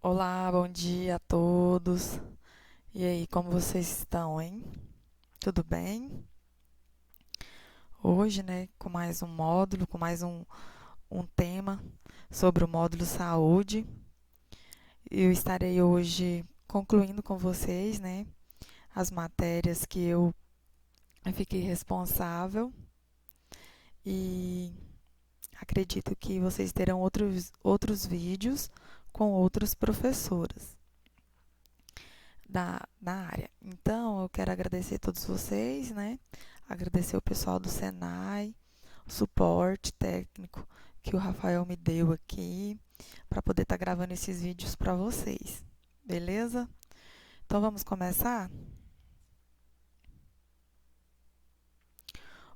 Olá, bom dia a todos. E aí, como vocês estão, hein? Tudo bem? Hoje, né, com mais um módulo, com mais um tema sobre o módulo saúde. Eu estarei hoje concluindo com vocês, né, as matérias que eu fiquei responsável e acredito que vocês terão outros vídeos com outras professoras da área. Então, eu quero agradecer a todos vocês, né? Agradecer o pessoal do Senai, o suporte técnico que o Rafael me deu aqui para poder estar gravando esses vídeos para vocês. Beleza? Então vamos começar?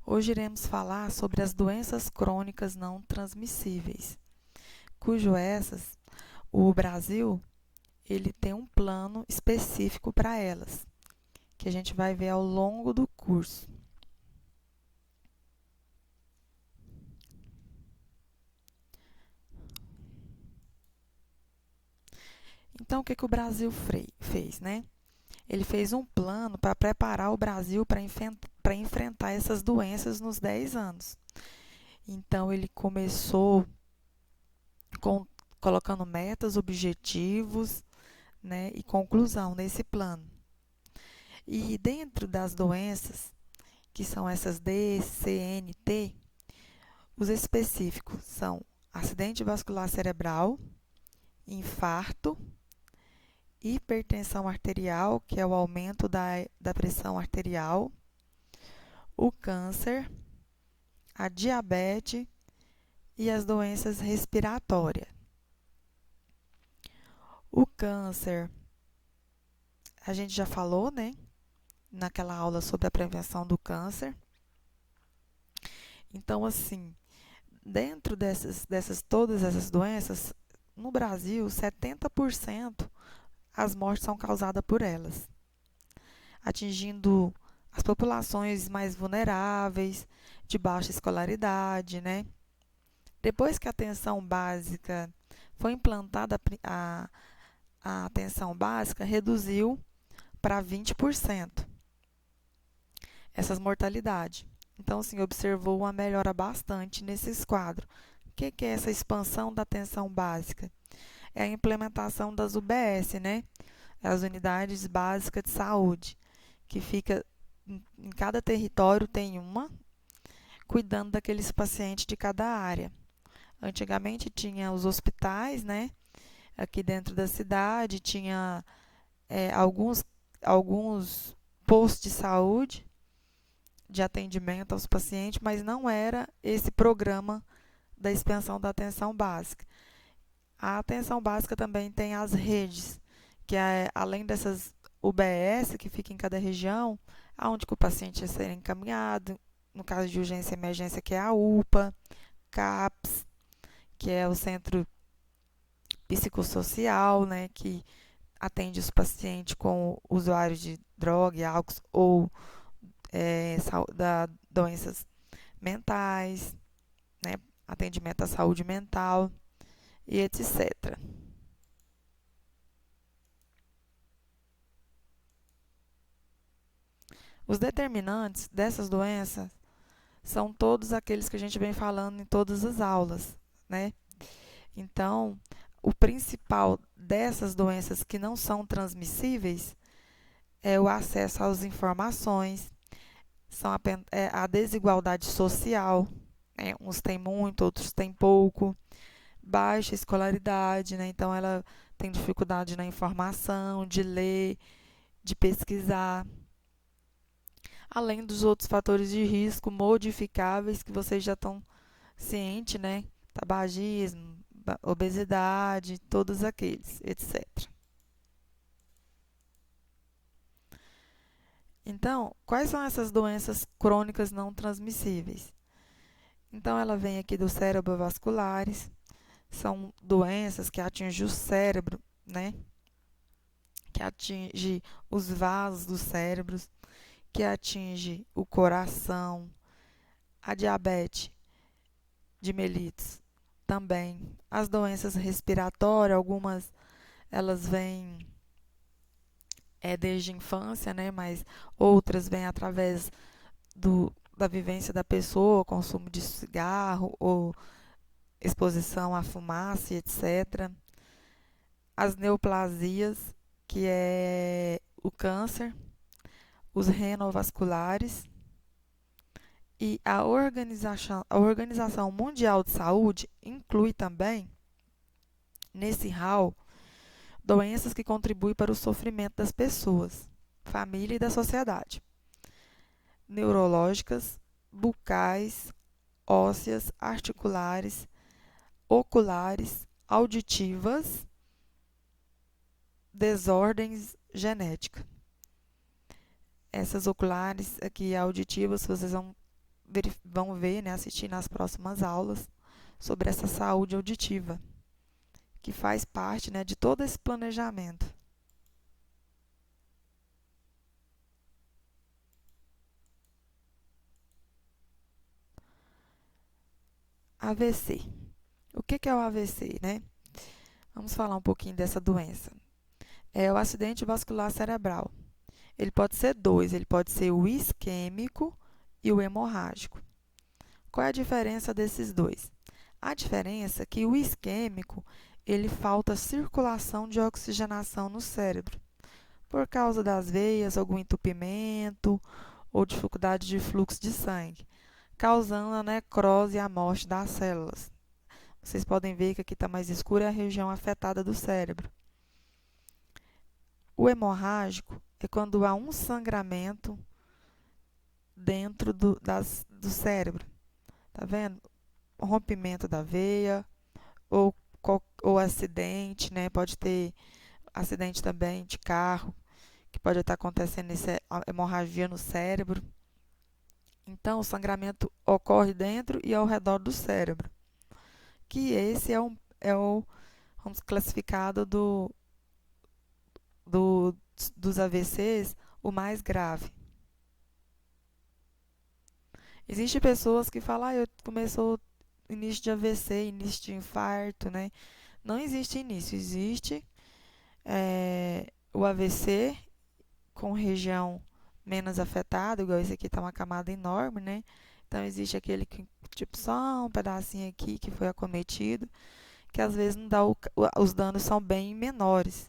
Hoje iremos falar sobre as doenças crônicas não transmissíveis, cujo essas o Brasil ele tem um plano específico para elas, que a gente vai ver ao longo do curso. Então, o que o Brasil fez, né? Ele fez um plano para preparar o Brasil para enfrentar essas doenças nos 10 anos. Então, ele começou com, colocando metas, objetivos, né, e conclusão nesse plano. E dentro das doenças, que são essas D, C, N, T, os específicos são acidente vascular cerebral, infarto, hipertensão arterial, que é o aumento da pressão arterial, o câncer, a diabetes e as doenças respiratórias. O câncer, a gente já falou, né? Naquela aula sobre a prevenção do câncer. Então, assim, dentro todas essas doenças, no Brasil, 70% as mortes são causadas por elas, atingindo as populações mais vulneráveis, de baixa escolaridade, né? Depois que a atenção básica foi implantada, a atenção básica reduziu para 20% essas mortalidades. Então, assim, observou uma melhora bastante nesses quadros. O que é essa expansão da atenção básica? É a implementação das UBS, né? As unidades básicas de saúde, que fica em cada território tem uma, cuidando daqueles pacientes de cada área. Antigamente tinha os hospitais, né? Aqui dentro da cidade tinha alguns postos de saúde de atendimento aos pacientes, mas não era esse programa da expansão da atenção básica. A atenção básica também tem as redes, que é além dessas UBS que fica em cada região, aonde o paciente é ser encaminhado, no caso de urgência e emergência, que é a UPA, CAPS, que é o Centro Psicossocial, né, que atende os pacientes com usuários de droga, álcool ou doenças mentais, né, atendimento à saúde mental e etc. Os determinantes dessas doenças são todos aqueles que a gente vem falando em todas as aulas, né? Então, o principal dessas doenças que não são transmissíveis é o acesso às informações, são a desigualdade social, né? Uns têm muito, outros têm pouco, baixa escolaridade, né? Então ela tem dificuldade na informação, de ler, de pesquisar, além dos outros fatores de risco modificáveis que vocês já estão cientes, né? Tabagismo, obesidade, todos aqueles, etc. Então, quais são essas doenças crônicas não transmissíveis? Então, ela vem aqui dos cerebrovasculares, são doenças que atingem o cérebro, né? Que atinge os vasos dos cérebros, que atinge o coração, a diabetes de mellitus também, as doenças respiratórias, algumas Elas vêm desde a infância, né? Mas outras vêm através da vivência da pessoa, consumo de cigarro ou exposição à fumaça, etc. As neoplasias, que é o câncer, os renovasculares e a Organização Mundial de Saúde inclui também, nesse rol, doenças que contribuem para o sofrimento das pessoas, família e da sociedade. Neurológicas, bucais, ósseas, articulares, oculares, auditivas, desordens genéticas. Essas oculares aqui auditivas, vocês vão ver, né, assistir nas próximas aulas sobre essa saúde auditiva, que faz parte, né, de todo esse planejamento. AVC. O que é o AVC, né? Vamos falar um pouquinho dessa doença. É o acidente vascular cerebral. Ele pode ser dois, ele pode ser o isquêmico e o hemorrágico. Qual é a diferença desses dois? A diferença é que o isquêmico, ele falta circulação de oxigenação no cérebro, por causa das veias, algum entupimento ou dificuldade de fluxo de sangue, causando a necrose e a morte das células. Vocês podem ver que aqui está mais escuro, é a região afetada do cérebro. O hemorrágico é quando há um sangramento dentro do cérebro. Tá vendo? Rompimento da veia ou acidente, né? Pode ter acidente também de carro, que pode estar acontecendo hemorragia no cérebro. Então, o sangramento ocorre dentro e ao redor do cérebro. Que esse é o vamos classificado dos AVCs, o mais grave. Existem pessoas que falam, eu começou início de AVC, início de infarto, né? Não existe início, existe o AVC com região menos afetada, igual esse aqui está uma camada enorme, né? Então existe aquele que, tipo, só um pedacinho aqui que foi acometido, que às vezes não dá os danos são bem menores.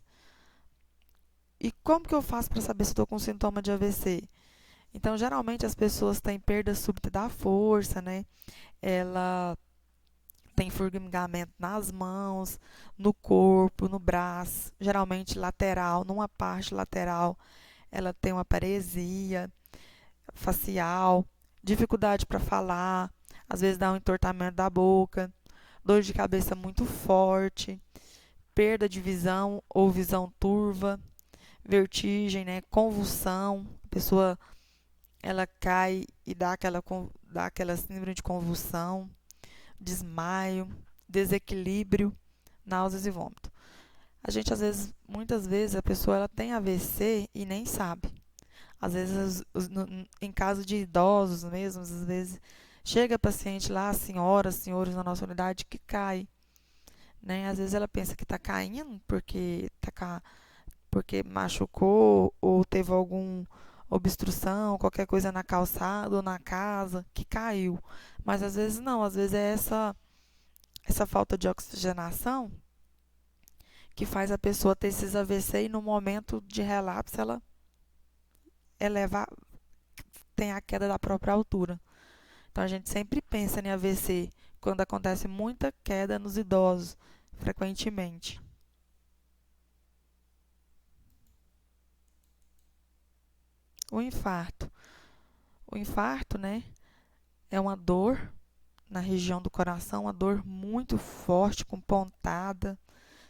E como que eu faço para saber se estou com sintoma de AVC? Então, geralmente as pessoas têm perda súbita da força, né? Ela tem formigamento nas mãos, no corpo, no braço, geralmente lateral, numa parte lateral, ela tem uma paresia facial, dificuldade para falar, às vezes dá um entortamento da boca, dor de cabeça muito forte, perda de visão ou visão turva, vertigem, né, convulsão, a pessoa ela cai e dá aquela síndrome de convulsão, desmaio, desequilíbrio, náuseas e vômito. A gente, muitas vezes, a pessoa ela tem AVC e nem sabe. Às vezes, em caso de idosos mesmo, às vezes, chega paciente lá, senhores na nossa unidade, que cai. Né? Às vezes ela pensa que está caindo porque machucou ou teve alguma obstrução, qualquer coisa na calçada ou na casa, que caiu. Mas às vezes não, às vezes é essa falta de oxigenação que faz a pessoa ter esses AVC e no momento de relapso ela tem a queda da própria altura. Então a gente sempre pensa em AVC quando acontece muita queda nos idosos, frequentemente. O infarto. O infarto, né, é uma dor na região do coração, uma dor muito forte, com pontada,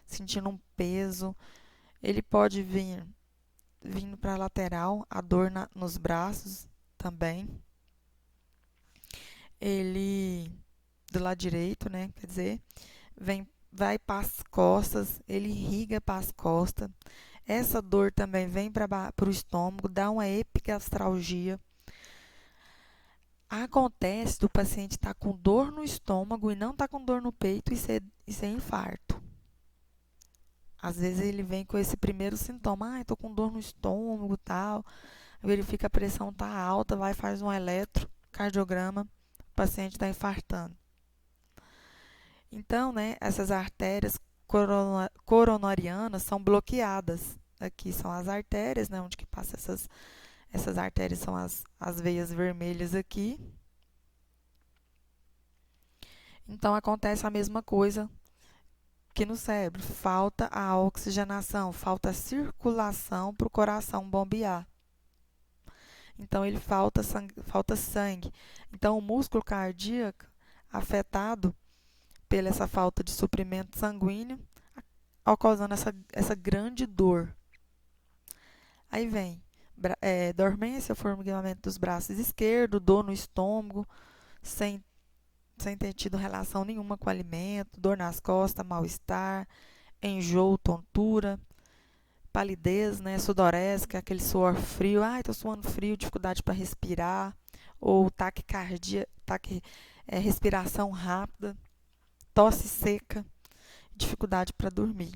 sentindo um peso. Ele pode vir vindo para a lateral, a dor nos braços também. Ele, do lado direito, né, quer dizer, vai para as costas, ele irriga para as costas. Essa dor também vem para o estômago, dá uma epigastralgia. Acontece do paciente estar com dor no estômago e não estar com dor no peito e ser infarto. Às vezes ele vem com esse primeiro sintoma, tô com dor no estômago e tal, verifica a pressão tá alta, vai faz um eletrocardiograma, o paciente está infartando. Então, né, essas artérias coronarianas são bloqueadas. Aqui são as artérias, né, onde que passa essas artérias são as veias vermelhas aqui. Então, acontece a mesma coisa que no cérebro. Falta a oxigenação, falta a circulação para o coração bombear. Então, ele falta sangue. Então, o músculo cardíaco afetado pela essa falta de suprimento sanguíneo, causando essa grande dor. Aí vem dormência, formigamento dos braços esquerdos, dor no estômago, sem ter tido relação nenhuma com o alimento, dor nas costas, mal-estar, enjoo, tontura, palidez, né, sudorese, que é aquele suor frio, tô suando frio, dificuldade para respirar, ou taquicardia, respiração rápida, tosse seca, dificuldade para dormir.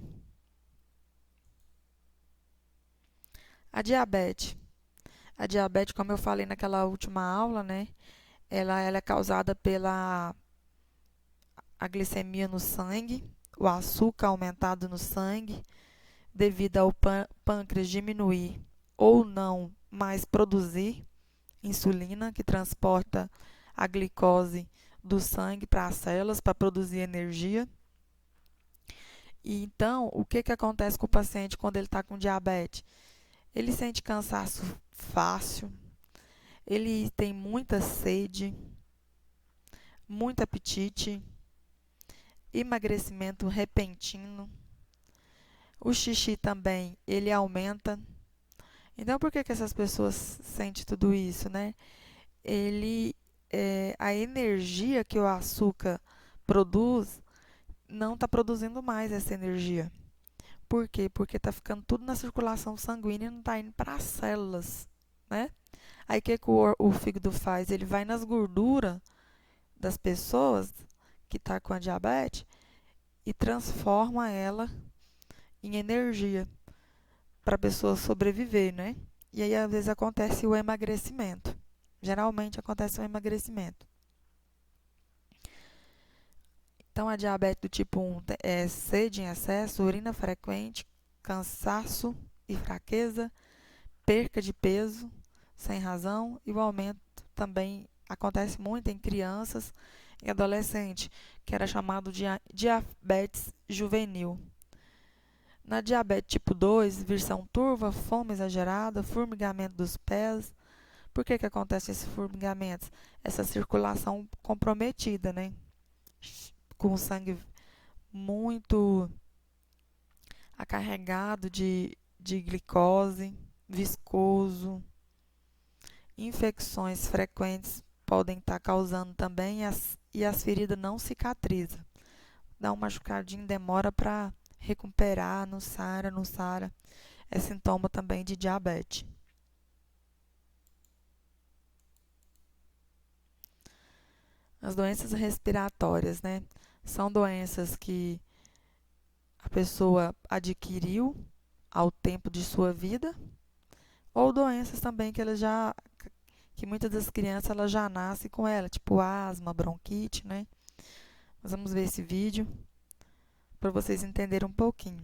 A diabetes. A diabetes, como eu falei naquela última aula, né, ela é causada pela a glicemia no sangue, o açúcar aumentado no sangue, devido ao pâncreas diminuir ou não mais produzir insulina, que transporta a glicose do sangue para as células para produzir energia. E então, o que acontece com o paciente quando ele está com diabetes? Ele sente cansaço fácil, ele tem muita sede, muito apetite, emagrecimento repentino. O xixi também, ele aumenta. Então, por que essas pessoas sentem tudo isso, né? A energia que o açúcar produz, não está produzindo mais essa energia. Por quê? Porque está ficando tudo na circulação sanguínea e não está indo para as células, né? Aí o que o fígado faz? Ele vai nas gorduras das pessoas que estão com a diabetes e transforma ela em energia para a pessoa sobreviver, né? E aí, às vezes, acontece o emagrecimento. Geralmente, acontece o emagrecimento. Então, a diabetes do tipo 1 é sede em excesso, urina frequente, cansaço e fraqueza, perca de peso sem razão e o aumento também acontece muito em crianças e adolescentes, que era chamado de diabetes juvenil. Na diabetes tipo 2, versão turva, fome exagerada, formigamento dos pés. Por que acontece esse formigamento? Essa circulação comprometida, né? Com o sangue muito acarregado de glicose, viscoso. Infecções frequentes podem estar causando também e as feridas não cicatrizam. Dá um machucadinho, demora para recuperar, não sara. É sintoma também de diabetes. As doenças respiratórias, né? São doenças que a pessoa adquiriu ao tempo de sua vida, ou doenças também que muitas das crianças elas já nascem com ela, tipo asma, bronquite, né? Nós vamos ver esse vídeo para vocês entenderem um pouquinho.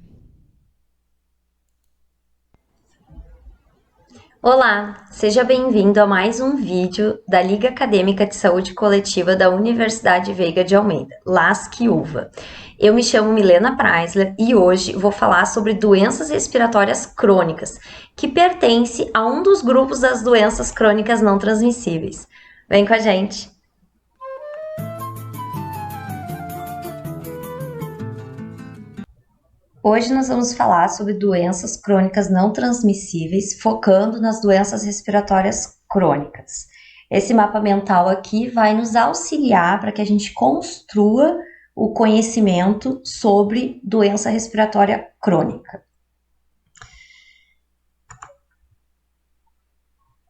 Olá, seja bem-vindo a mais um vídeo da Liga Acadêmica de Saúde Coletiva da Universidade Veiga de Almeida, LASC-UVA. Eu me chamo Milena Preisler e hoje vou falar sobre doenças respiratórias crônicas, que pertence a um dos grupos das doenças crônicas não transmissíveis. Vem com a gente! Hoje nós vamos falar sobre doenças crônicas não transmissíveis, focando nas doenças respiratórias crônicas. Esse mapa mental aqui vai nos auxiliar para que a gente construa o conhecimento sobre doença respiratória crônica.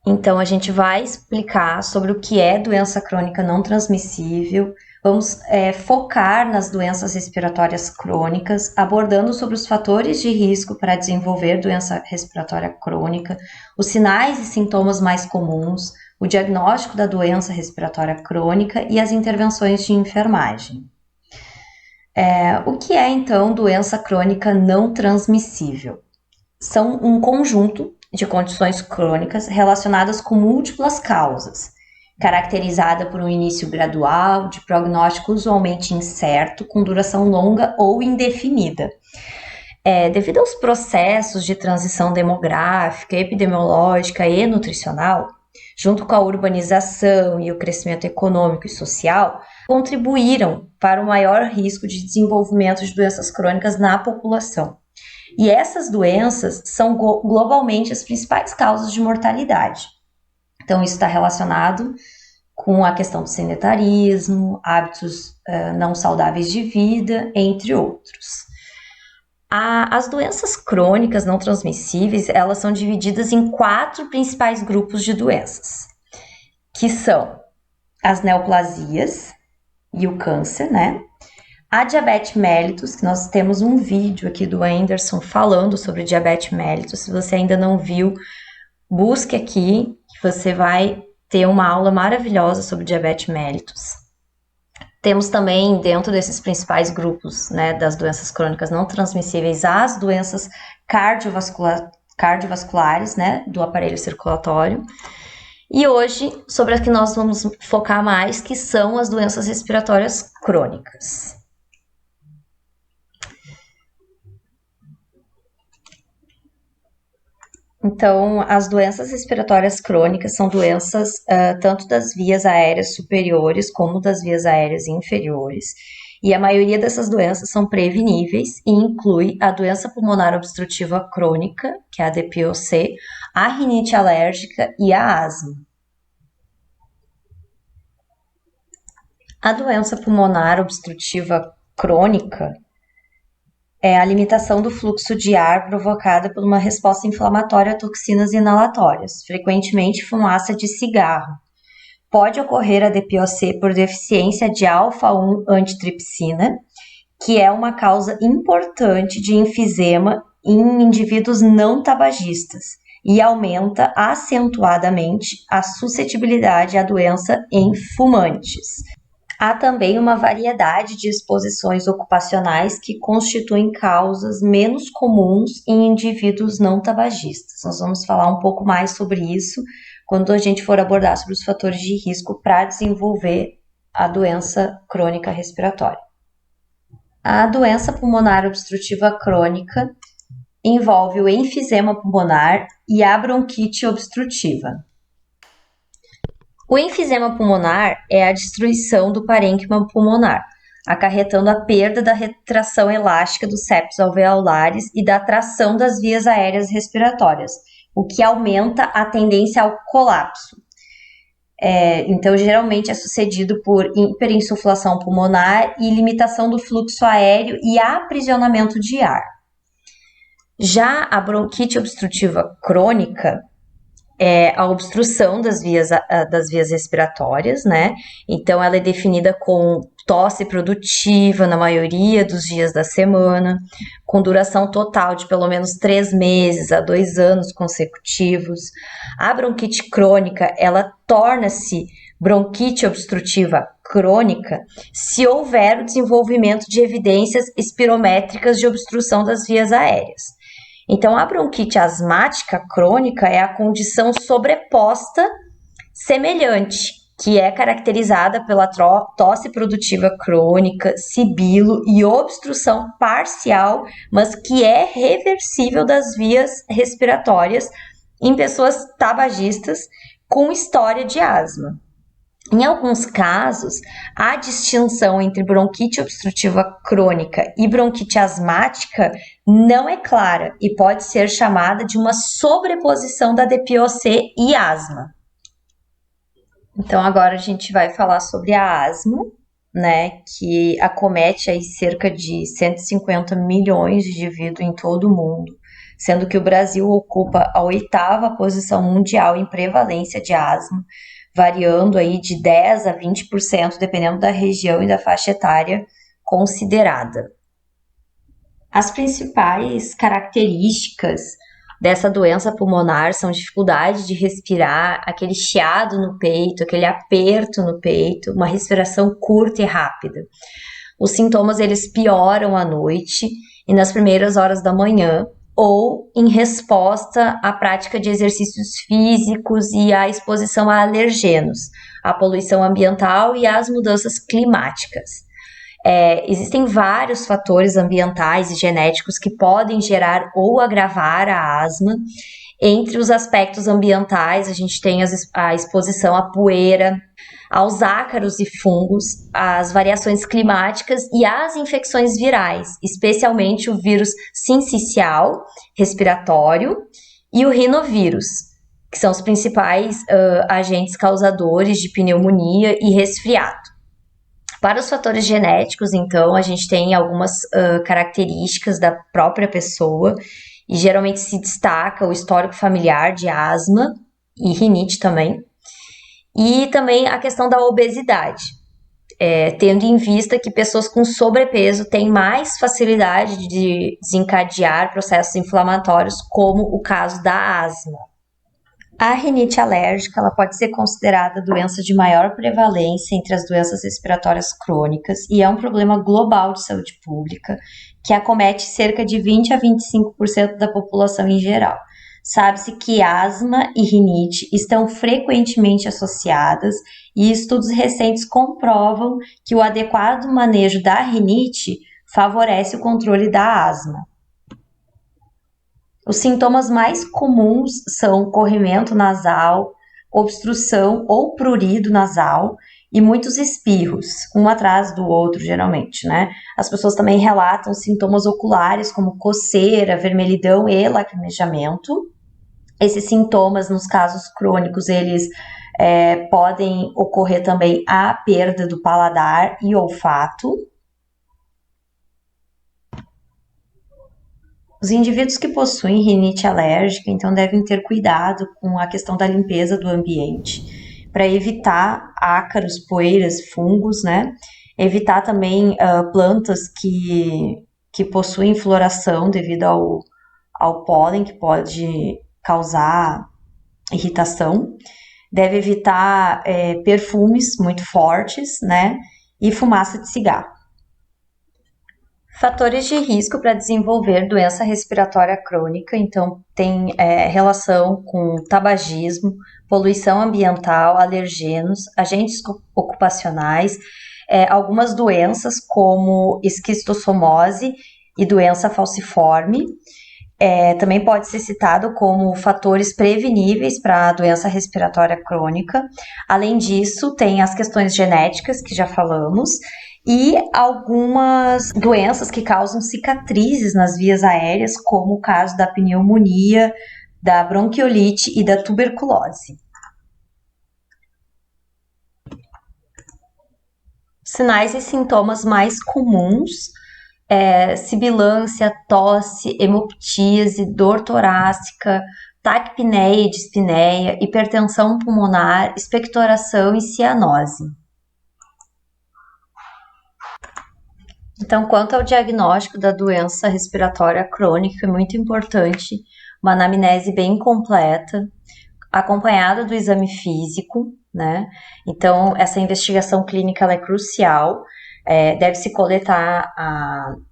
Então, a gente vai explicar sobre o que é doença crônica não transmissível. Vamos focar nas doenças respiratórias crônicas, abordando sobre os fatores de risco para desenvolver doença respiratória crônica, os sinais e sintomas mais comuns, o diagnóstico da doença respiratória crônica e as intervenções de enfermagem. O que é, então, doença crônica não transmissível? São um conjunto de condições crônicas relacionadas com múltiplas causas, caracterizada por um início gradual, de prognóstico usualmente incerto, com duração longa ou indefinida. Devido aos processos de transição demográfica, epidemiológica e nutricional, junto com a urbanização e o crescimento econômico e social, contribuíram para o maior risco de desenvolvimento de doenças crônicas na população. E essas doenças são globalmente as principais causas de mortalidade. Então, isso está relacionado com a questão do sedentarismo, hábitos não saudáveis de vida, entre outros. As doenças crônicas não transmissíveis, elas são divididas em 4 principais grupos de doenças, que são as neoplasias e o câncer, né? A diabetes mellitus, que nós temos um vídeo aqui do Anderson falando sobre diabetes mellitus. Se você ainda não viu, busque aqui, que você vai ter uma aula maravilhosa sobre diabetes mellitus. Temos também, dentro desses principais grupos, né, das doenças crônicas não transmissíveis, as doenças cardiovasculares, né, do aparelho circulatório. E hoje, sobre as que nós vamos focar mais, que são as doenças respiratórias crônicas. Então, as doenças respiratórias crônicas são doenças tanto das vias aéreas superiores como das vias aéreas inferiores. E a maioria dessas doenças são preveníveis e inclui a doença pulmonar obstrutiva crônica, que é a DPOC, a rinite alérgica e a asma. A doença pulmonar obstrutiva crônica é a limitação do fluxo de ar provocada por uma resposta inflamatória a toxinas inalatórias, frequentemente fumaça de cigarro. Pode ocorrer a DPOC por deficiência de alfa-1 antitripsina, que é uma causa importante de enfisema em indivíduos não tabagistas e aumenta acentuadamente a suscetibilidade à doença em fumantes. Há também uma variedade de exposições ocupacionais que constituem causas menos comuns em indivíduos não tabagistas. Nós vamos falar um pouco mais sobre isso quando a gente for abordar sobre os fatores de risco para desenvolver a doença crônica respiratória. A doença pulmonar obstrutiva crônica envolve o enfisema pulmonar e a bronquite obstrutiva. O enfisema pulmonar é a destruição do parênquima pulmonar, acarretando a perda da retração elástica dos septos alveolares e da tração das vias aéreas respiratórias, o que aumenta a tendência ao colapso. Então, geralmente é sucedido por hiperinsuflação pulmonar e limitação do fluxo aéreo e aprisionamento de ar. Já a bronquite obstrutiva crônica é a obstrução das vias respiratórias, né? Então, ela é definida com tosse produtiva na maioria dos dias da semana, com duração total de pelo menos 3 meses a 2 anos consecutivos. A bronquite crônica, ela torna-se bronquite obstrutiva crônica se houver o desenvolvimento de evidências espirométricas de obstrução das vias aéreas. Então, a bronquite asmática crônica é a condição sobreposta semelhante, que é caracterizada pela tosse produtiva crônica, sibilo e obstrução parcial, mas que é reversível das vias respiratórias em pessoas tabagistas com história de asma. Em alguns casos, a distinção entre bronquite obstrutiva crônica e bronquite asmática não é clara e pode ser chamada de uma sobreposição da DPOC e asma. Então, agora a gente vai falar sobre a asma, né, que acomete aí cerca de 150 milhões de indivíduos em todo o mundo, sendo que o Brasil ocupa a 8ª posição mundial em prevalência de asma. variando aí de 10 a 20%, dependendo da região e da faixa etária considerada. As principais características dessa doença pulmonar são dificuldade de respirar, aquele chiado no peito, aquele aperto no peito, uma respiração curta e rápida. Os sintomas eles pioram à noite e nas primeiras horas da manhã, ou em resposta à prática de exercícios físicos e à exposição a alergenos, à poluição ambiental e às mudanças climáticas. Existem vários fatores ambientais e genéticos que podem gerar ou agravar a asma. Entre os aspectos ambientais, a gente tem a exposição à poeira, aos ácaros e fungos, às variações climáticas e às infecções virais, especialmente o vírus sincicial respiratório e o rinovírus, que são os principais agentes causadores de pneumonia e resfriado. Para os fatores genéticos, então, a gente tem algumas características da própria pessoa e geralmente se destaca o histórico familiar de asma e rinite também. E também a questão da obesidade, tendo em vista que pessoas com sobrepeso têm mais facilidade de desencadear processos inflamatórios, como o caso da asma. A rinite alérgica ela pode ser considerada doença de maior prevalência entre as doenças respiratórias crônicas e é um problema global de saúde pública que acomete cerca de 20 a 25% da população em geral. Sabe-se que asma e rinite estão frequentemente associadas e estudos recentes comprovam que o adequado manejo da rinite favorece o controle da asma. Os sintomas mais comuns são corrimento nasal, obstrução ou prurido nasal e muitos espirros, um atrás do outro, geralmente, né? As pessoas também relatam sintomas oculares como coceira, vermelhidão e lacrimejamento. Esses sintomas, nos casos crônicos, eles podem ocorrer também a perda do paladar e olfato. Os indivíduos que possuem rinite alérgica, então, devem ter cuidado com a questão da limpeza do ambiente, para evitar ácaros, poeiras, fungos, né? Evitar também plantas que possuem floração devido ao pólen, que pode causar irritação. Deve evitar perfumes muito fortes, né? E fumaça de cigarro. Fatores de risco para desenvolver doença respiratória crônica, então tem relação com tabagismo, poluição ambiental, alergenos, agentes ocupacionais, algumas doenças como esquistossomose e doença falciforme. Também pode ser citado como fatores preveníveis para a doença respiratória crônica. Além disso, tem as questões genéticas, que já falamos, e algumas doenças que causam cicatrizes nas vias aéreas, como o caso da pneumonia, da bronquiolite e da tuberculose. Sinais e sintomas mais comuns: sibilância, tosse, hemoptíase, dor torácica, taquipneia e dispneia, hipertensão pulmonar, expectoração e cianose. Então, quanto ao diagnóstico da doença respiratória crônica, é muito importante uma anamnese bem completa, acompanhada do exame físico, né? Então, essa investigação clínica ela é crucial. Deve-se coletar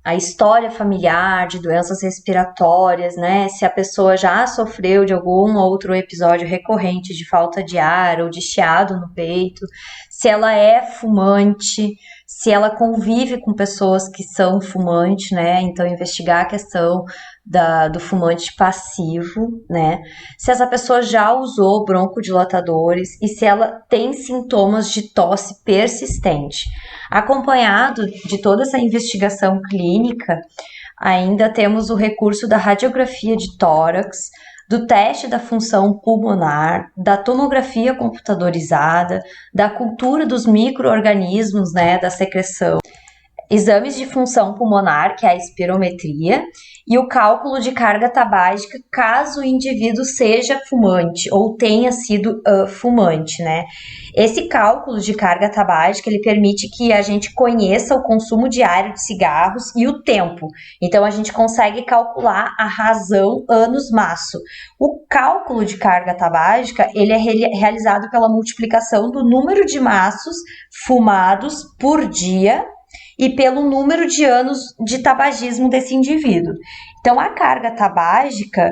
a história familiar de doenças respiratórias, né? Se a pessoa já sofreu de algum outro episódio recorrente de falta de ar ou de chiado no peito, se ela é fumante, se ela convive com pessoas que são fumantes, né? Então, investigar a questão do fumante passivo, né? Se essa pessoa já usou broncodilatadores e se ela tem sintomas de tosse persistente. Acompanhado de toda essa investigação clínica, ainda temos o recurso da radiografia de tórax, do teste da função pulmonar, da tomografia computadorizada, da cultura dos micro-organismos, né, da secreção. exames de função pulmonar, que é a espirometria, e o cálculo de carga tabágica, caso o indivíduo seja fumante ou tenha sido fumante, né? Esse cálculo de carga tabágica, ele permite que a gente conheça o consumo diário de cigarros e o tempo. Então, a gente consegue calcular a razão anos-maço. O cálculo de carga tabágica, ele é realizado pela multiplicação do número de maços fumados por dia e pelo número de anos de tabagismo desse indivíduo. Então, a carga tabágica,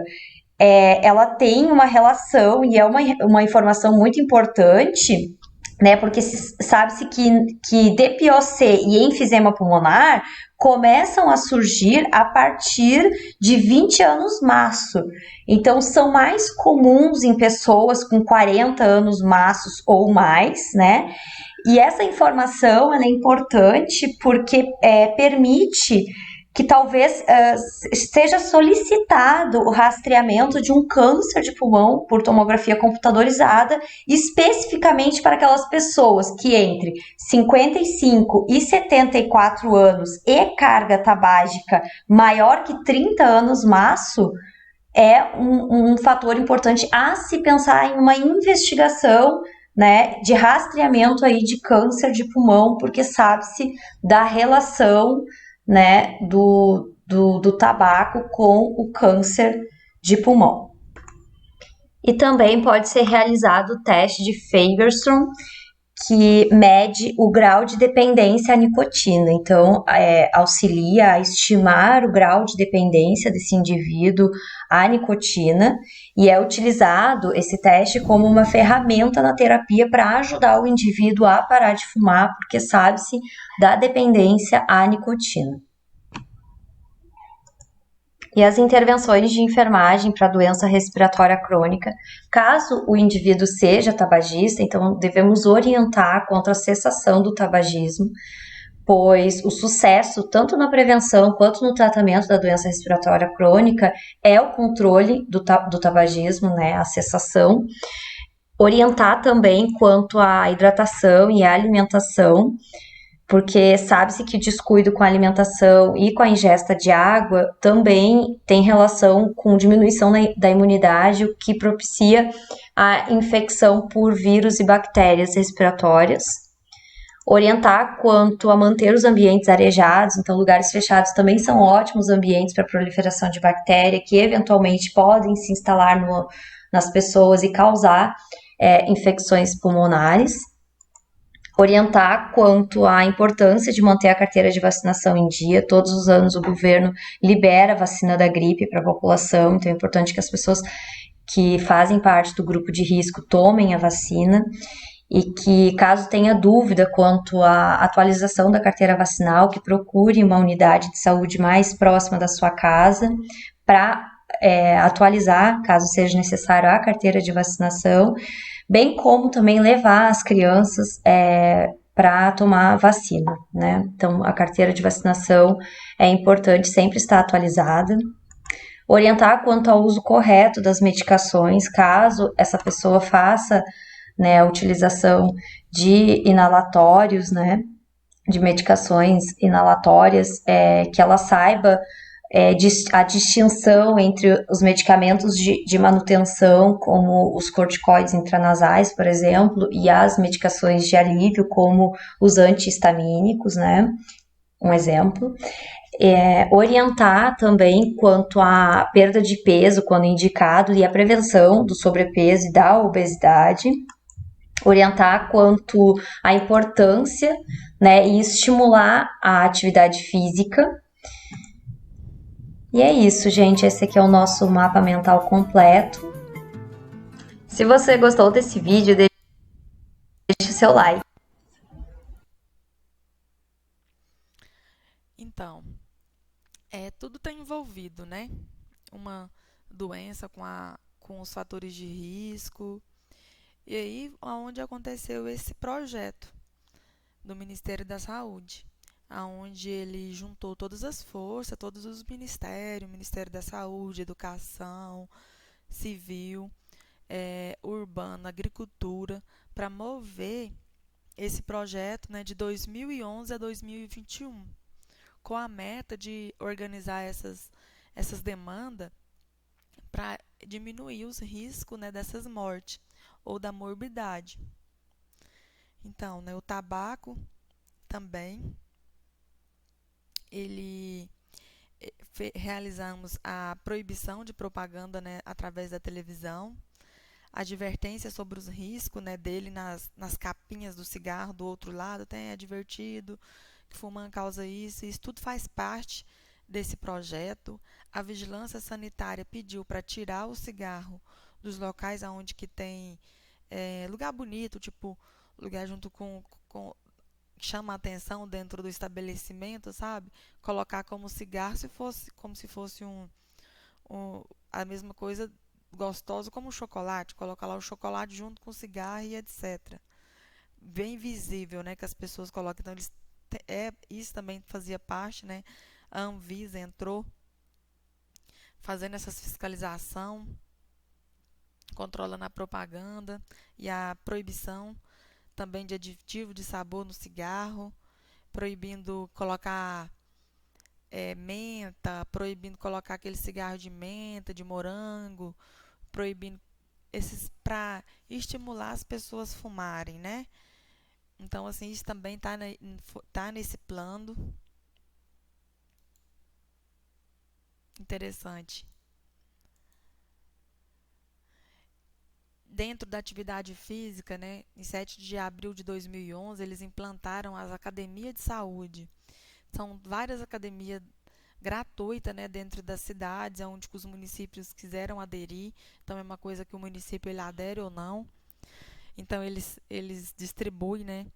ela tem uma relação e é uma informação muito importante, né? Porque sabe-se que DPOC e enfisema pulmonar começam a surgir a partir de 20 anos maço. Então, são mais comuns em pessoas com 40 anos maços ou mais, né? E essa informação ela é importante porque permite que talvez seja solicitado o rastreamento de um câncer de pulmão por tomografia computadorizada, especificamente para aquelas pessoas que entre 55 e 74 anos e carga tabágica maior que 30 anos maço, é um fator importante a se pensar em uma investigação, né, de rastreamento aí de câncer de pulmão, porque sabe-se da relação, né, do tabaco com o câncer de pulmão. E também pode ser realizado o teste de Fagerström, que mede o grau de dependência à nicotina. Então, auxilia a estimar o grau de dependência desse indivíduo à nicotina e é utilizado esse teste como uma ferramenta na terapia para ajudar o indivíduo a parar de fumar, porque sabe-se da dependência à nicotina. E as intervenções de enfermagem para doença respiratória crônica, caso o indivíduo seja tabagista, então devemos orientar contra a cessação do tabagismo, pois o sucesso, tanto na prevenção quanto no tratamento da doença respiratória crônica, é o controle do tabagismo, né, a cessação. Orientar também quanto à hidratação e à alimentação, porque sabe-se que o descuido com a alimentação e com a ingesta de água também tem relação com diminuição da imunidade, o que propicia a infecção por vírus e bactérias respiratórias. Orientar quanto a manter os ambientes arejados, então lugares fechados também são ótimos ambientes para proliferação de bactéria, que eventualmente podem se instalar nas pessoas e causar infecções pulmonares. Orientar quanto à importância de manter a carteira de vacinação em dia. Todos os anos o governo libera a vacina da gripe para a população, então é importante que as pessoas que fazem parte do grupo de risco tomem a vacina e que, caso tenha dúvida quanto à atualização da carteira vacinal, que procure uma unidade de saúde mais próxima da sua casa para atualizar, caso seja necessário, a carteira de vacinação, bem como também levar as crianças para tomar vacina, né? Então, a carteira de vacinação é importante sempre estar atualizada. Orientar quanto ao uso correto das medicações, caso essa pessoa faça, né, a utilização de inalatórios, né, de medicações inalatórias, que ela saiba a distinção entre os medicamentos de manutenção, como os corticoides intranasais, por exemplo, e as medicações de alívio, como os antihistamínicos, né? Um exemplo. Orientar também quanto à perda de peso, quando indicado, e a prevenção do sobrepeso e da obesidade. Orientar quanto à importância, né, e estimular a atividade física. E é isso, gente. Esse aqui é o nosso mapa mental completo. Se você gostou desse vídeo, deixe o seu like. Então, tudo está envolvido, né? Uma doença com os fatores de risco. E aí, onde aconteceu esse projeto do Ministério da Saúde, aonde ele juntou todas as forças, todos os ministérios, Ministério da Saúde, Educação, Civil, Urbano, Agricultura, para mover esse projeto, né, de 2011 a 2021. com a meta de organizar essas demandas para diminuir os riscos, né, dessas mortes ou da morbidade. Então, né, o tabaco também, ele realizamos a proibição de propaganda, né, através da televisão, advertência sobre os riscos, né, dele nas capinhas do cigarro do outro lado, tem advertido que fumando causa isso, e isso tudo faz parte desse projeto. A vigilância sanitária pediu para tirar o cigarro dos locais onde que tem lugar bonito, tipo lugar junto com que chama a atenção dentro do estabelecimento, sabe? Colocar como cigarro se fosse como se fosse a mesma coisa gostosa como o chocolate, colocar lá o chocolate junto com o cigarro e etc. Bem visível, né, que as pessoas colocam. Então isso também fazia parte, né? A Anvisa entrou fazendo essa fiscalização, controlando a propaganda e a proibição também de aditivo de sabor no cigarro, proibindo colocar menta, proibindo colocar aquele cigarro de menta, de morango, proibindo esses para estimular as pessoas a fumarem, né? Então, assim, isso também tá nesse plano. Interessante. Dentro da atividade física, né, em 7 de abril de 2011, eles implantaram as academias de saúde. São várias academias gratuitas, né, dentro das cidades, onde os municípios quiseram aderir. Então, é uma coisa que o município ele adere ou não. Então, eles distribuem, né,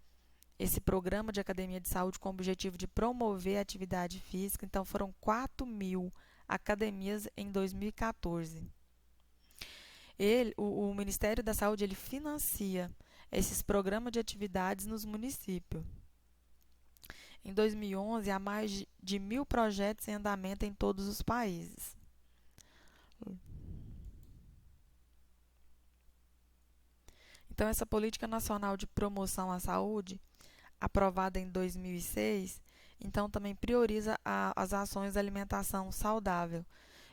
esse programa de academia de saúde com o objetivo de promover a atividade física. Então, foram 4.000 academias em 2014. O Ministério da Saúde ele financia esses programas de atividades nos municípios. Em 2011, há mais de 1.000 projetos em andamento em todos os países. Então, essa Política Nacional de Promoção à Saúde, aprovada em 2006, então também prioriza as ações de alimentação saudável,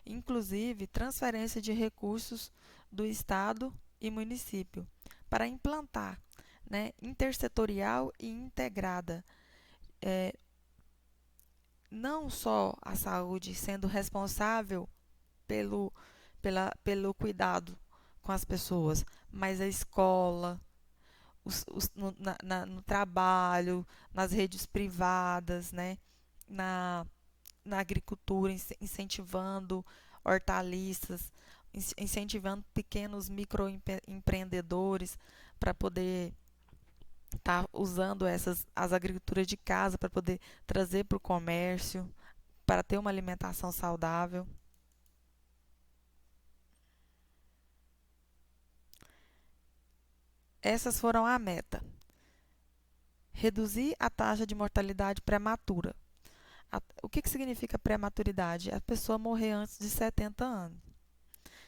inclusive transferência de recursos do Estado e município, para implantar, né, intersetorial e integrada, não só a saúde sendo responsável pelo cuidado com as pessoas, mas a escola, no trabalho, nas redes privadas, né, na, na agricultura, incentivando hortaliças, incentivando pequenos microempreendedores para poder estar usando as agriculturas de casa para poder trazer para o comércio, para ter uma alimentação saudável. Essas foram a meta. Reduzir a taxa de mortalidade prematura. O que significa prematuridade? A pessoa morrer antes de 70 anos.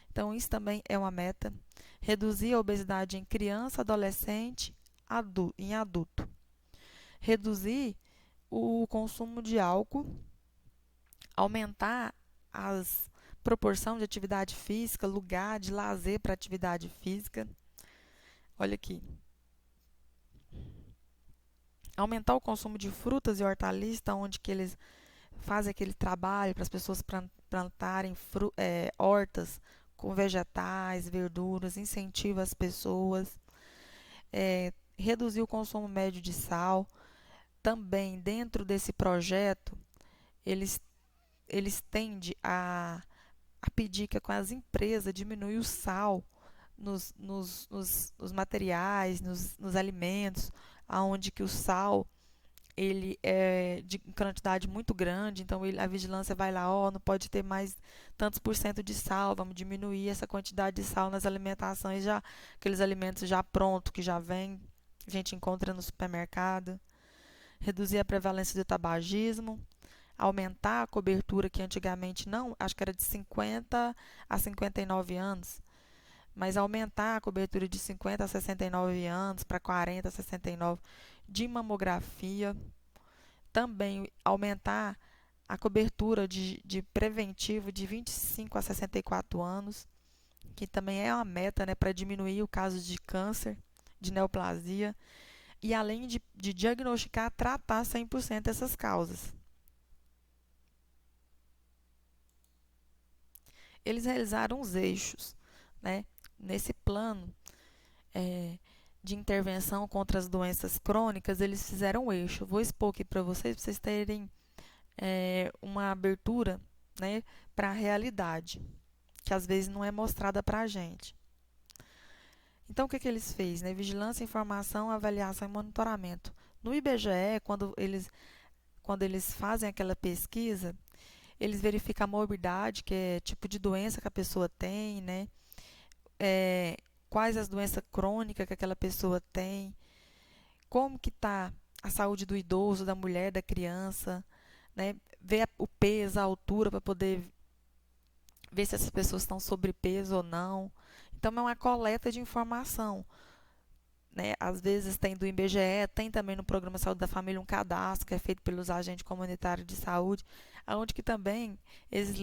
Então, isso também é uma meta. Reduzir a obesidade em criança, adolescente, em adulto. Reduzir o consumo de álcool. Aumentar a proporção de atividade física, lugar de lazer para atividade física. Olha aqui. Aumentar o consumo de frutas e hortaliças, onde que eles fazem aquele trabalho para as pessoas plantarem hortas com vegetais, verduras, incentiva as pessoas. Reduzir o consumo médio de sal. Também, dentro desse projeto, eles tendem a pedir que com as empresas diminui o sal nos materiais, nos alimentos, aonde que o sal ele é de quantidade muito grande, então a vigilância vai lá, não pode ter mais tantos por cento de sal, vamos diminuir essa quantidade de sal nas alimentações, já aqueles alimentos já prontos que já vem, a gente encontra no supermercado. Reduzir a prevalência do tabagismo, aumentar a cobertura que antigamente não, acho que era de 50 a 59 anos, mas aumentar a cobertura de 50 a 69 anos para 40 a 69 de mamografia. Também aumentar a cobertura de preventivo de 25 a 64 anos, que também é uma meta, né, para diminuir o caso de câncer, de neoplasia, e além de diagnosticar, tratar 100% essas causas. Eles realizaram os eixos, né, nesse plano de intervenção contra as doenças crônicas, eles fizeram um eixo. Vou expor aqui para vocês terem uma abertura, né, para a realidade, que às vezes não é mostrada para a gente. Então, o que eles fez? Né? Vigilância, informação, avaliação e monitoramento. No IBGE, quando eles fazem aquela pesquisa, eles verificam a morbidade, que é tipo de doença que a pessoa tem, né? Quais as doenças crônicas que aquela pessoa tem, como que está a saúde do idoso, da mulher, da criança, né? Ver o peso, a altura, para poder ver se essas pessoas estão sobrepeso ou não. Então, é uma coleta de informação. Né? Às vezes tem do IBGE, tem também no Programa Saúde da Família um cadastro que é feito pelos agentes comunitários de saúde, onde que também eles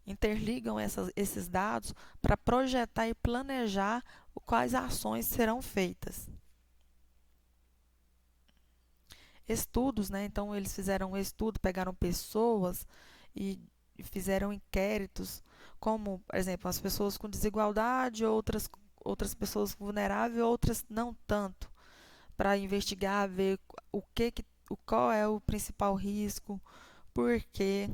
interligam esses dados para projetar e planejar quais ações serão feitas. Estudos, né? Então eles fizeram um estudo, pegaram pessoas e fizeram inquéritos, como, por exemplo, as pessoas com desigualdade, outras pessoas vulneráveis, outras não tanto, para investigar, ver qual é o principal risco, porque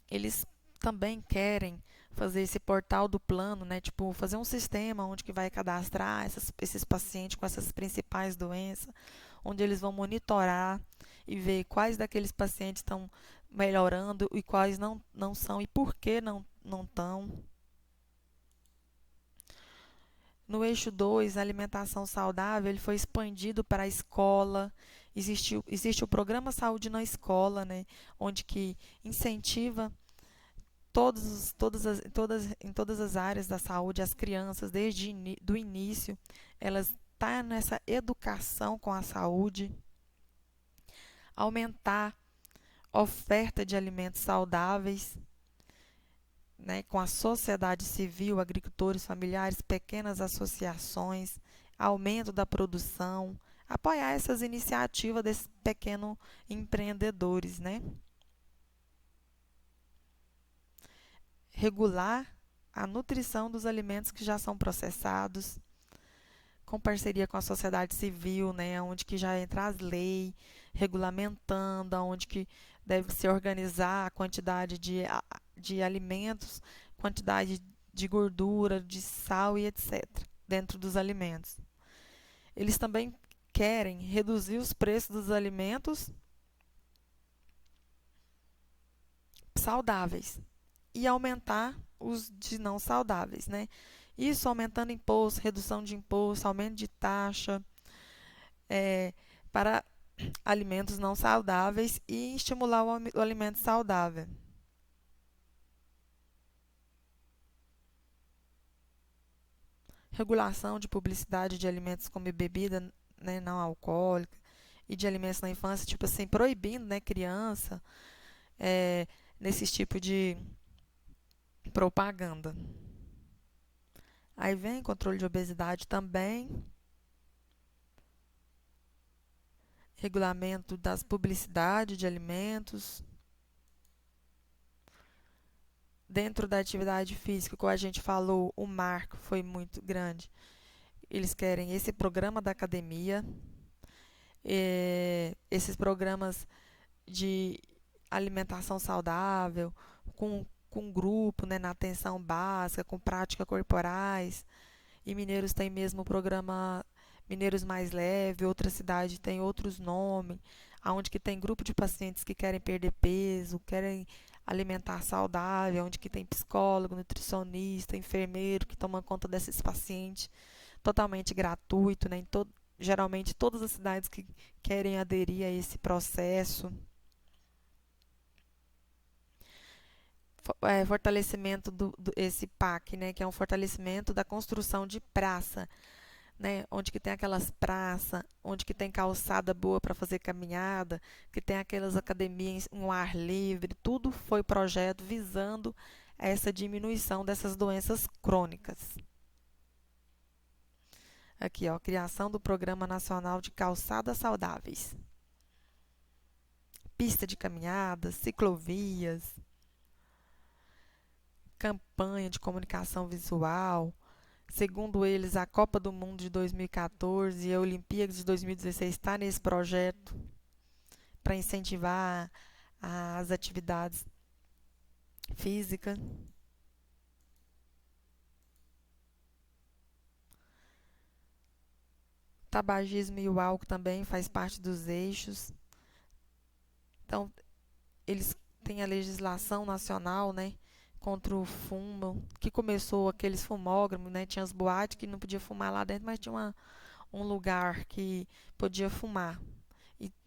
eles também querem fazer esse portal do plano, né? Tipo, fazer um sistema onde que vai cadastrar esses pacientes com essas principais doenças, onde eles vão monitorar e ver quais daqueles pacientes estão melhorando e quais não são e por que não estão. No eixo 2, alimentação saudável, ele foi expandido para a escola. Existe o programa Saúde na Escola, né, onde que incentiva em todas as áreas da saúde, as crianças, desde do início, elas estão nessa educação com a saúde. Aumentar a oferta de alimentos saudáveis, né, com a sociedade civil, agricultores familiares, pequenas associações, aumento da produção, apoiar essas iniciativas desses pequenos empreendedores, né? Regular a nutrição dos alimentos que já são processados, com parceria com a sociedade civil, né, onde que já entra as leis regulamentando, onde que deve se organizar a quantidade de alimentos, quantidade de gordura, de sal e etc. dentro dos alimentos. Eles também querem reduzir os preços dos alimentos saudáveis e aumentar os de não saudáveis, né? Isso aumentando imposto, redução de imposto, aumento de taxa para alimentos não saudáveis e estimular o alimento saudável. Regulação de publicidade de alimentos como bebida, né, não alcoólica e de alimentos na infância, tipo assim, proibindo, né, criança nesse tipo de propaganda. Aí vem controle de obesidade também, regulamento das publicidades de alimentos. Dentro da atividade física, como a gente falou, o marco foi muito grande. Eles querem esse programa da academia, esses programas de alimentação saudável, com grupo, né, na atenção básica, com práticas corporais. E Mineiros tem mesmo o programa Mineiros Mais Leve, outra cidade tem outros nomes, onde que tem grupo de pacientes que querem perder peso, querem alimentar saudável, onde que tem psicólogo, nutricionista, enfermeiro que toma conta desses pacientes, totalmente gratuito, né? Geralmente todas as cidades que querem aderir a esse processo. Fortalecimento esse PAC, né, que é um fortalecimento da construção de praça né, onde que tem aquelas praças, onde que tem calçada boa para fazer caminhada, que tem aquelas academias em um ar livre, tudo foi projeto visando essa diminuição dessas doenças crônicas. Aqui, ó, criação do Programa Nacional de Calçadas Saudáveis. Pista de caminhadas, ciclovias, campanha de comunicação visual. Segundo eles, a Copa do Mundo de 2014 e a Olimpíada de 2016 está nesse projeto para incentivar as atividades físicas. Tabagismo e o álcool também faz parte dos eixos. Então, eles têm a legislação nacional, né, contra o fumo, que começou aqueles fumógrafos, né, tinha as boates que não podia fumar lá dentro, mas tinha um lugar que podia fumar.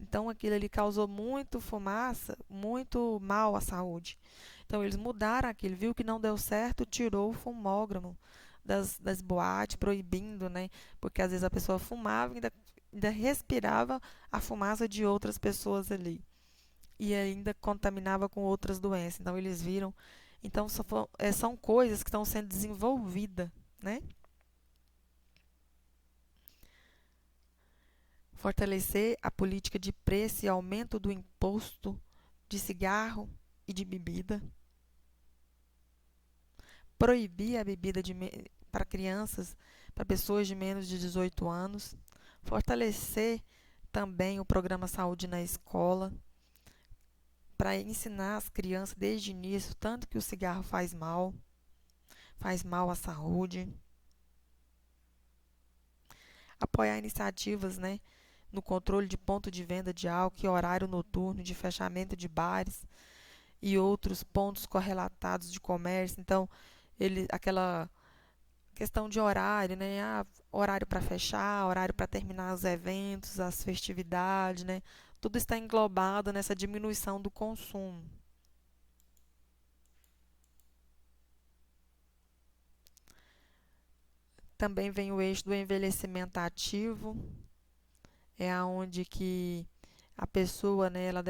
Então aquilo ali causou muito fumaça, muito mal à saúde. Então eles mudaram aquilo, viu que não deu certo, tirou o fumógrafo das boates, proibindo, né? Porque às vezes a pessoa fumava e ainda respirava a fumaça de outras pessoas ali. E ainda contaminava com outras doenças. Então eles viram. Então são coisas que estão sendo desenvolvidas, né? Fortalecer a política de preço e aumento do imposto de cigarro e de bebida. Proibir a bebida para crianças, para pessoas de menos de 18 anos. Fortalecer também o programa Saúde na Escola, para ensinar as crianças desde o início, tanto que o cigarro faz mal à saúde. Apoiar iniciativas, né, no controle de ponto de venda de álcool e horário noturno, de fechamento de bares e outros pontos correlatados de comércio. Então, aquela questão de horário, né? Horário para fechar, horário para terminar os eventos, as festividades, né? Tudo está englobado nessa diminuição do consumo. Também vem o eixo do envelhecimento ativo, é aonde que a pessoa, né, ela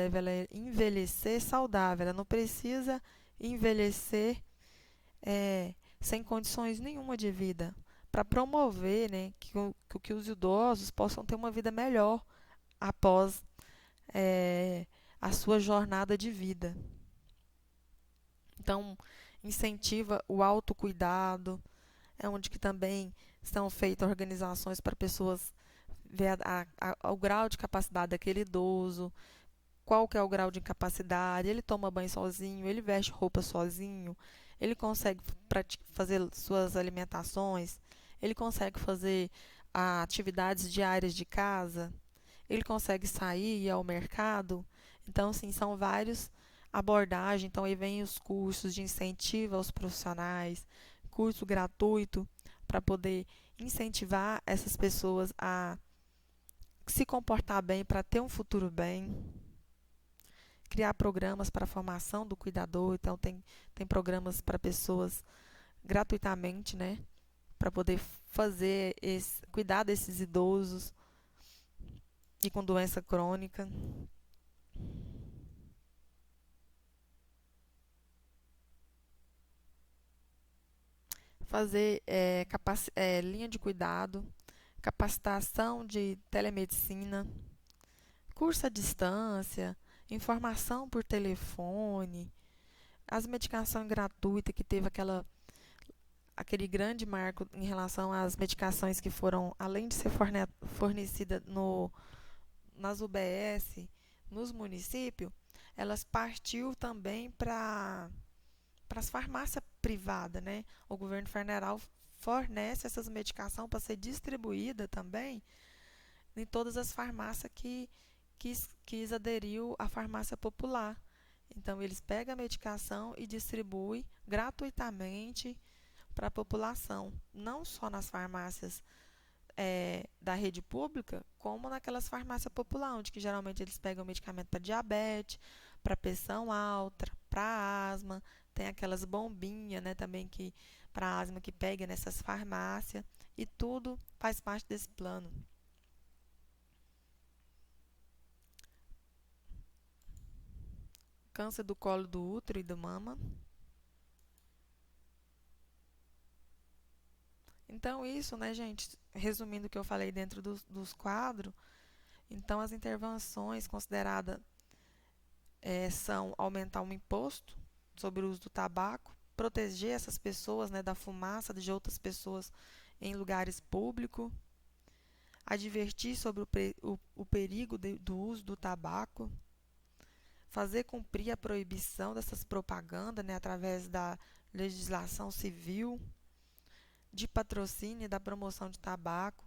envelhecer saudável, ela não precisa envelhecer sem condições nenhuma de vida, para promover, né, que os idosos possam ter uma vida melhor após a sua jornada de vida. Então, incentiva o autocuidado, é onde que também são feitas organizações para pessoas ver o grau de capacidade daquele idoso, qual que é o grau de incapacidade, ele toma banho sozinho, ele veste roupa sozinho, ele consegue fazer suas alimentações, ele consegue fazer atividades diárias de casa, ele consegue sair e ir ao mercado. Então, assim, são vários abordagens. Então, aí vem os cursos de incentivo aos profissionais, curso gratuito para poder incentivar essas pessoas a se comportar bem, para ter um futuro bem. Criar programas para a formação do cuidador. Então, tem programas para pessoas gratuitamente, né? Para poder cuidar desses idosos e com doença crônica. Fazer linha de cuidado, capacitação de telemedicina, curso à distância, informação por telefone, as medicações gratuitas, que teve aquele grande marco em relação às medicações que foram, além de ser fornecidas nas UBS, nos municípios, elas partiu também para as farmácias privadas, né? O governo federal fornece essas medicações para ser distribuída também em todas as farmácias que quis aderiu à farmácia popular. Então, eles pegam a medicação e distribuem gratuitamente para a população, não só nas farmácias da rede pública, como naquelas farmácias populares, onde que geralmente eles pegam medicamento para diabetes, para pressão alta, para asma, tem aquelas bombinhas, né, também que para asma que pega nessas farmácias. e tudo faz parte desse plano. Câncer do colo do útero e da mama. Então, isso, né, gente, resumindo o que eu falei dentro dos quadros, então as intervenções consideradas são aumentar o imposto sobre o uso do tabaco, proteger essas pessoas, né, da fumaça de outras pessoas em lugares públicos, advertir sobre o perigo do uso do tabaco, fazer cumprir a proibição dessas propagandas, né, através da legislação civil, de patrocínio e da promoção de tabaco,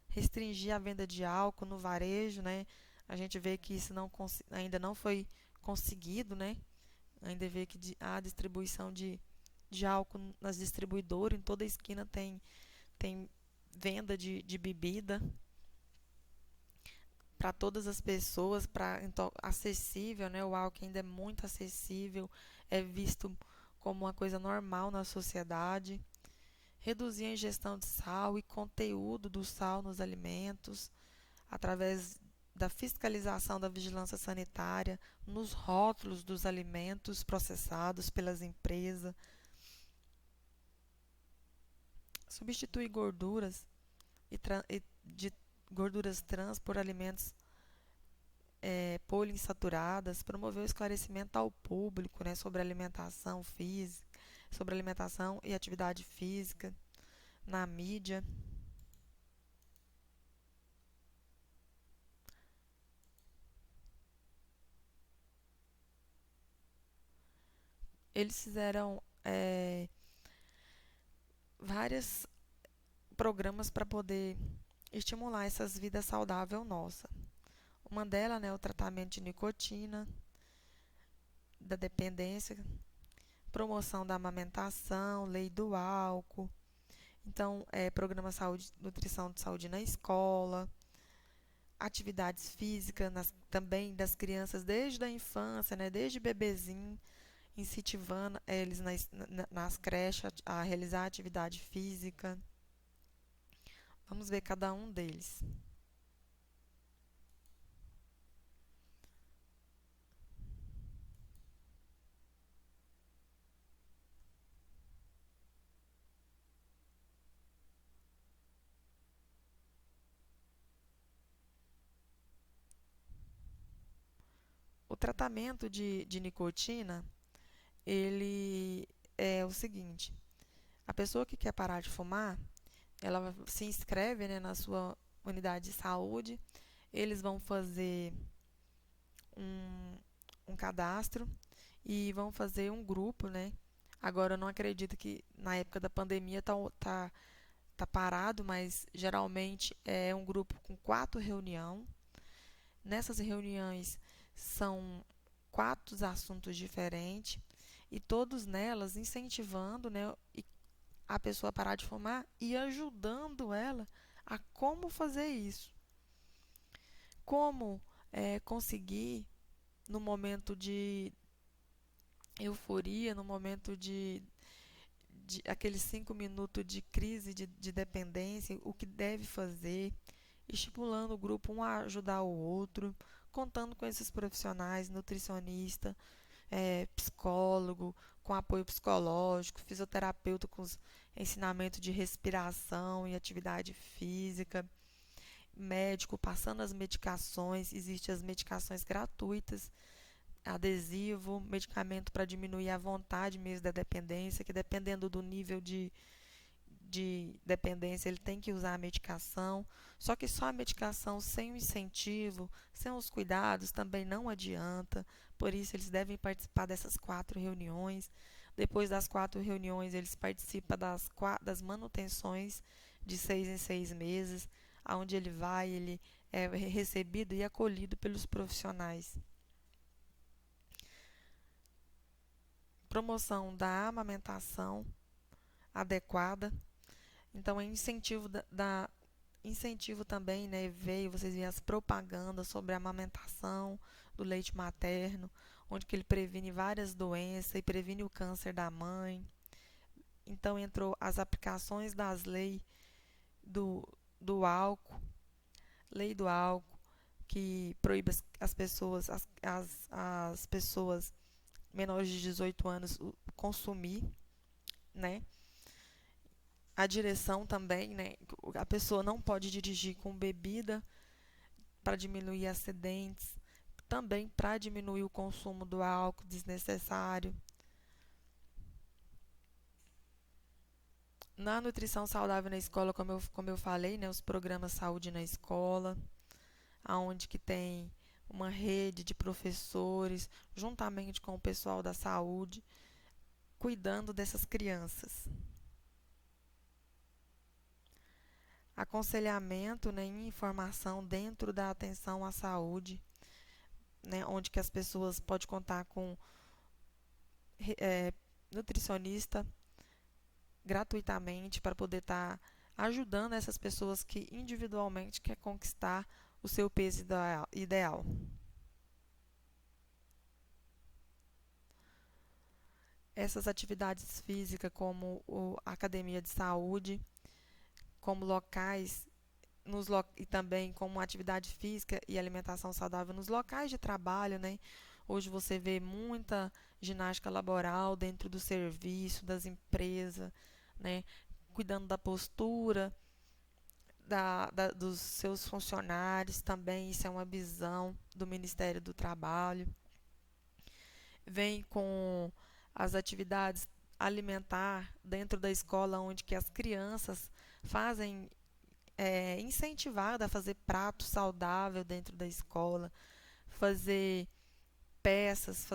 restringir a venda de álcool no varejo, né? A gente vê que isso ainda não foi conseguido, né? Ainda vê que a distribuição de álcool nas distribuidoras, em toda esquina tem venda de bebida para todas as pessoas, então, acessível, né? O álcool ainda é muito acessível, é visto como uma coisa normal na sociedade. Reduzir a ingestão de sal e conteúdo do sal nos alimentos, através da fiscalização da vigilância sanitária, nos rótulos dos alimentos processados pelas empresas. Substituir gorduras de gorduras trans por alimentos poliinsaturadas, promover o esclarecimento ao público, né, sobre alimentação física, sobre alimentação e atividade física na mídia. Eles fizeram vários programas para poder estimular essas vidas saudáveis nossa. Uma delas, né, é o tratamento de nicotina, da dependência, promoção da amamentação, lei do álcool. Então, programa saúde, nutrição de saúde na escola, atividades físicas também das crianças desde a infância, né, desde bebezinho, incentivando eles nas creches a realizar atividade física. Vamos ver cada um deles. O tratamento de nicotina, ele é o seguinte: a pessoa que quer parar de fumar, ela se inscreve, né, na sua unidade de saúde, eles vão fazer um, um cadastro e vão fazer um grupo, né? Agora, eu não acredito que na época da pandemia tá parado, mas geralmente é um grupo com 4 reuniões. Nessas reuniões são 4 assuntos diferentes e todos nelas incentivando, né, a pessoa a parar de fumar e ajudando ela a como fazer isso. Como conseguir, no momento de euforia, no momento de aqueles 5 minutos de crise de dependência, o que deve fazer, estimulando o grupo um a ajudar o outro, contando com esses profissionais, nutricionista, psicólogo, com apoio psicológico, fisioterapeuta com ensinamento de respiração e atividade física, médico passando as medicações, existem as medicações gratuitas, adesivo, medicamento para diminuir a vontade mesmo da dependência, que dependendo do nível de dependência, ele tem que usar a medicação. Só que só a medicação sem o incentivo, sem os cuidados, também não adianta. Por isso, eles devem participar dessas 4 reuniões. Depois das 4 reuniões, eles participam das manutenções de 6 em 6 meses, aonde ele é recebido e acolhido pelos profissionais. Promoção da amamentação adequada. Então, é incentivo também, né? Vocês veem as propagandas sobre a amamentação do leite materno, onde que ele previne várias doenças e previne o câncer da mãe. Então, entrou as aplicações das leis do, do álcool, lei do álcool, que proíbe as pessoas menores de 18 anos consumir, né? A direção também, né? A pessoa não pode dirigir com bebida para diminuir acidentes, também para diminuir o consumo do álcool desnecessário. Na nutrição saudável na escola, como eu falei, né, os programas Saúde na Escola, aonde que tem uma rede de professores, juntamente com o pessoal da saúde, cuidando dessas crianças. Aconselhamento, né, e informação dentro da atenção à saúde, né, onde que as pessoas podem contar com é, nutricionista gratuitamente para poder estar ajudando essas pessoas que individualmente quer conquistar o seu peso ideal. Essas atividades físicas, como a academia de saúde, como locais e também como atividade física e alimentação saudável nos locais de trabalho, né? Hoje você vê muita ginástica laboral dentro do serviço, das empresas, né? Cuidando da postura dos seus funcionários também, isso é uma visão do Ministério do Trabalho. Vem com as atividades alimentar dentro da escola, onde que as crianças fazem incentivada a fazer prato saudável dentro da escola, fazer peças,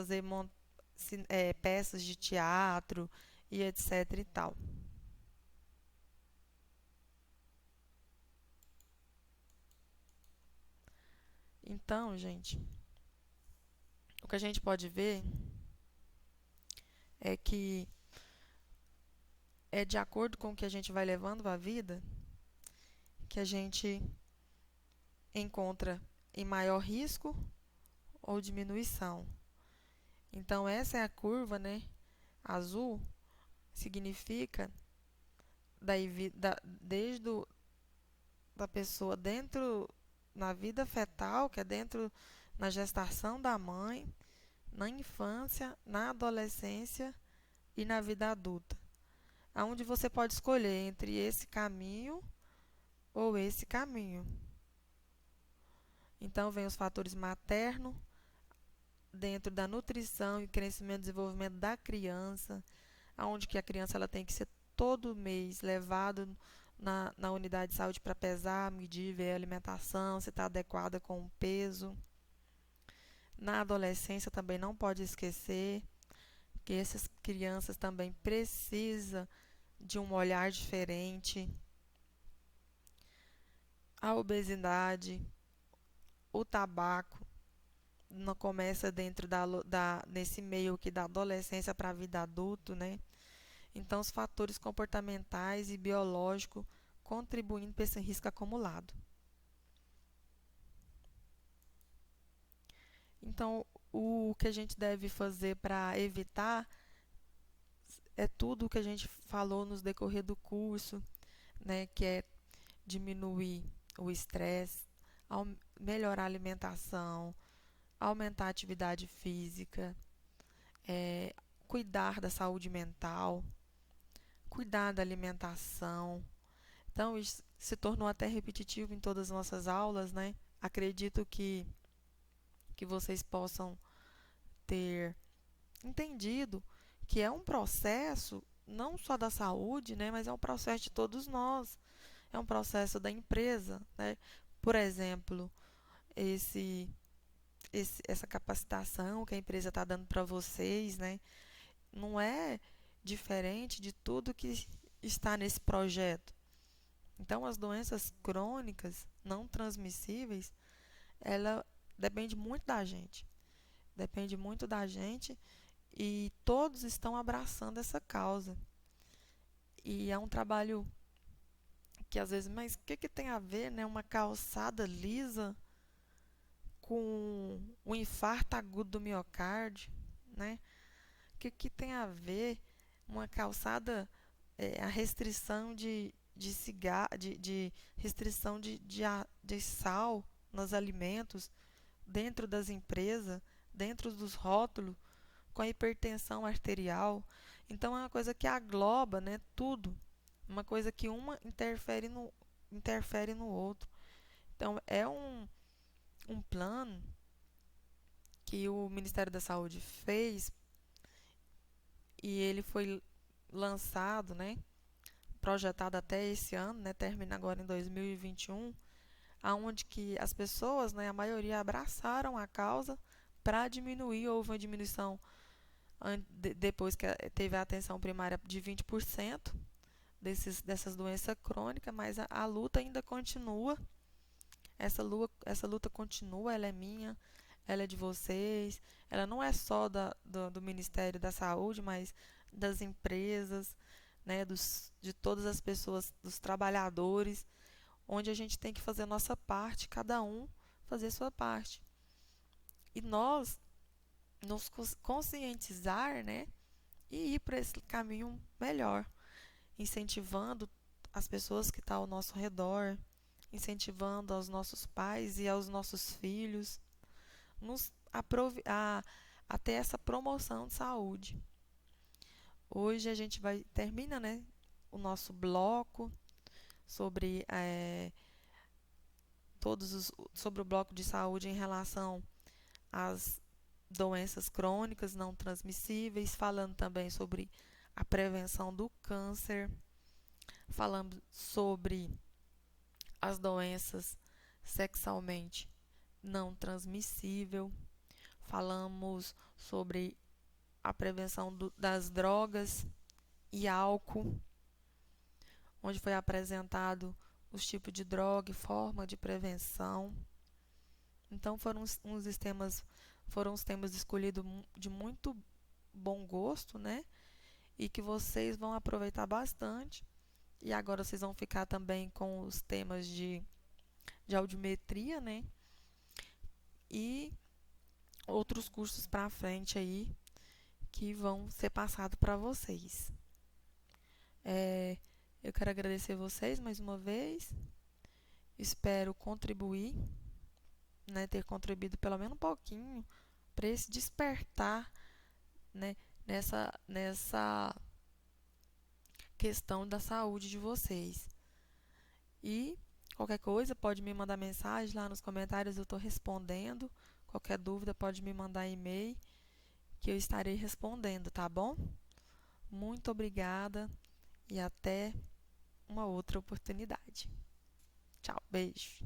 peças de teatro e etc e tal. Então, gente, o que a gente pode ver é que é de acordo com o que a gente vai levando a vida que a gente encontra em maior risco ou diminuição. Então, essa é a curva, né? Azul significa desde da pessoa dentro na vida fetal, que é dentro na gestação da mãe, na infância, na adolescência e na vida adulta, aonde você pode escolher entre esse caminho ou esse caminho. Então vem os fatores materno dentro da nutrição e crescimento e desenvolvimento da criança, aonde que a criança ela tem que ser todo mês levado na unidade de saúde para pesar, medir, ver a alimentação, se está adequada com o peso. Na adolescência também não pode esquecer que essas crianças também precisam de um olhar diferente. A obesidade, o tabaco, não começa dentro nesse meio aqui da adolescência para a vida adulta, né? Então, os fatores comportamentais e biológicos contribuindo para esse risco acumulado. Então, o que a gente deve fazer para evitar é tudo o que a gente falou nos decorrer do curso, né? Que é diminuir o estresse, melhorar a alimentação, aumentar a atividade física, cuidar da saúde mental, cuidar da alimentação. Então, isso se tornou até repetitivo em todas as nossas aulas, né? Acredito que vocês possam ter entendido que é um processo não só da saúde, né, mas é um processo de todos nós. É um processo da empresa, né? Por exemplo, essa capacitação que a empresa está dando para vocês, né, não é diferente de tudo que está nesse projeto. Então, as doenças crônicas não transmissíveis, ela depende muito da gente. Depende muito da gente e todos estão abraçando essa causa. E é um trabalho que às vezes, mas o que tem a ver, né, uma calçada lisa com um infarto agudo do miocárdio, né? O que tem a ver uma calçada, a restrição de restrição de sal nos alimentos, dentro das empresas, dentro dos rótulos, com a hipertensão arterial. Então é uma coisa que agloba, né, tudo. Uma coisa que uma interfere no outro. Então é um plano que o Ministério da Saúde fez e ele foi lançado, né, projetado até esse ano, né, termina agora em 2021, aonde que as pessoas, né, a maioria abraçaram a causa para diminuir. Houve uma diminuição depois que teve a atenção primária de 20% dessas doenças crônicas, mas a luta ainda continua. Essa luta continua, ela é minha, ela é de vocês, ela não é só do Ministério da Saúde, mas das empresas, né, de todas as pessoas, dos trabalhadores, onde a gente tem que fazer a nossa parte, cada um fazer a sua parte. E nós nos conscientizar, né, e ir para esse caminho melhor, incentivando as pessoas que estão ao nosso redor, incentivando aos nossos pais e aos nossos filhos a ter essa promoção de saúde. Hoje a gente termina, né, o nosso bloco sobre sobre o bloco de saúde em relação às doenças crônicas não transmissíveis, falando também sobre a prevenção do câncer, falando sobre as doenças sexualmente não transmissível, falamos sobre a prevenção das drogas e álcool, onde foi apresentado os tipos de droga e forma de prevenção. Então foram os temas escolhidos de muito bom gosto, né? E que vocês vão aproveitar bastante. E agora vocês vão ficar também com os temas de audiometria, né? E outros cursos para frente aí que vão ser passados para vocês. Eu quero agradecer vocês mais uma vez. Espero contribuir, né, ter contribuído pelo menos um pouquinho para esse despertar, né, nessa questão da saúde de vocês. E qualquer coisa pode me mandar mensagem lá nos comentários, eu estou respondendo. Qualquer dúvida pode me mandar e-mail que eu estarei respondendo, tá bom? Muito obrigada e até uma outra oportunidade. Tchau, beijo.